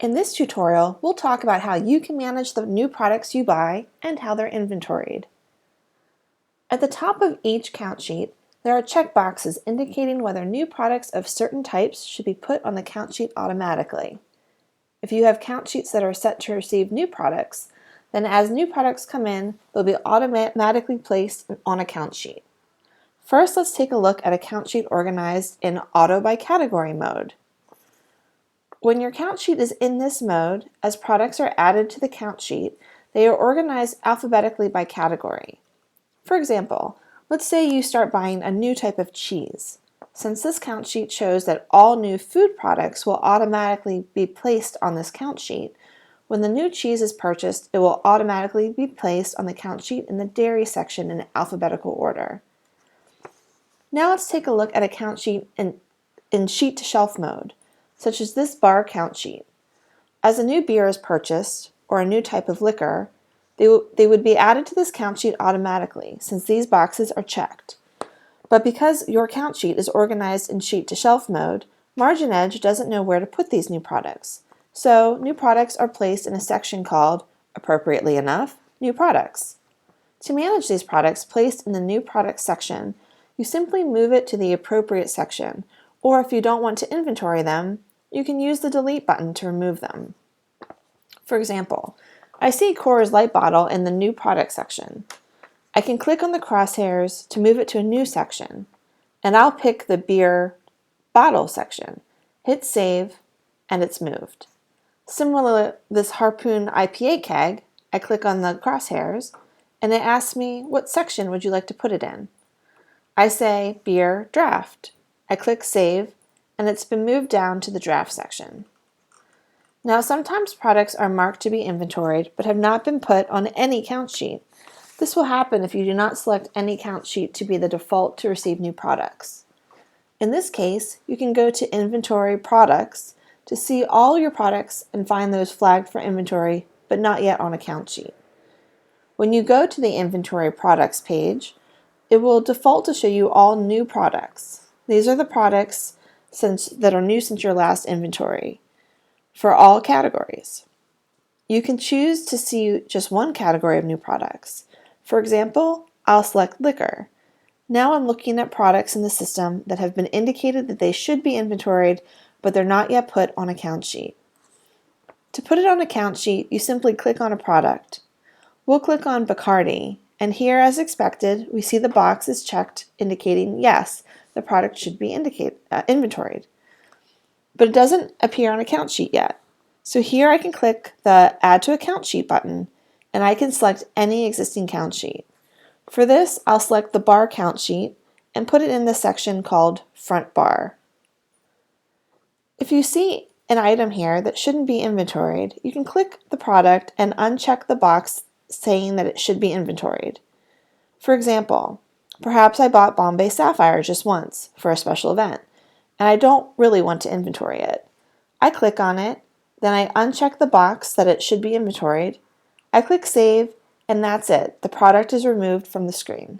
In this tutorial, we'll talk about how you can manage the new products you buy and how they're inventoried. At the top of each count sheet, there are checkboxes indicating whether new products of certain types should be put on the count sheet automatically. If you have count sheets that are set to receive new products, then as new products come in, they'll be automatically placed on a count sheet. First, let's take a look at a count sheet organized in Auto by Category mode. When your count sheet is in this mode, as products are added to the count sheet, they are organized alphabetically by category. For example, let's say you start buying a new type of cheese. Since this count sheet shows that all new food products will automatically be placed on this count sheet, when the new cheese is purchased, it will automatically be placed on the count sheet in the dairy section in alphabetical order. Now let's take a look at a count sheet in sheet to shelf mode, such as this bar count sheet. As a new beer is purchased, or a new type of liquor, they would be added to this count sheet automatically, since these boxes are checked. But because your count sheet is organized in sheet to shelf mode, MarginEdge doesn't know where to put these new products. So new products are placed in a section called, appropriately enough, New Products. To manage these products placed in the New Products section, you simply move it to the appropriate section, or if you don't want to inventory them, you can use the delete button to remove them. For example, I see Coors Light bottle in the New Product section. I can click on the crosshairs to move it to a new section, and I'll pick the beer bottle section. Hit save, and it's moved. Similarly, this Harpoon IPA keg, I click on the crosshairs, and it asks me, what section would you like to put it in? I say beer draft. I click save, and it's been moved down to the draft section. Now sometimes products are marked to be inventoried but have not been put on any count sheet. This will happen if you do not select any count sheet to be the default to receive new products. In this case, you can go to Inventory Products to see all your products and find those flagged for inventory but not yet on a count sheet. When you go to the Inventory Products page, it will default to show you all new products. These are the products that are new since your last inventory for all categories. You can choose to see just one category of new products. For example, I'll select liquor. Now I'm looking at products in the system that have been indicated that they should be inventoried, but they're not yet put on a count sheet. To put it on a count sheet, you simply click on a product. We'll click on Bacardi, and here, as expected, we see the box is checked indicating yes, the product should be inventoried. But it doesn't appear on a count sheet yet. So here I can click the Add to Account Sheet button, and I can select any existing count sheet. For this, I'll select the bar count sheet and put it in the section called Front Bar. If you see an item here that shouldn't be inventoried, you can click the product and uncheck the box saying that it should be inventoried. For example, perhaps I bought Bombay Sapphire just once for a special event, and I don't really want to inventory it. I click on it, then I uncheck the box that it should be inventoried. I click save, and that's it. The product is removed from the screen.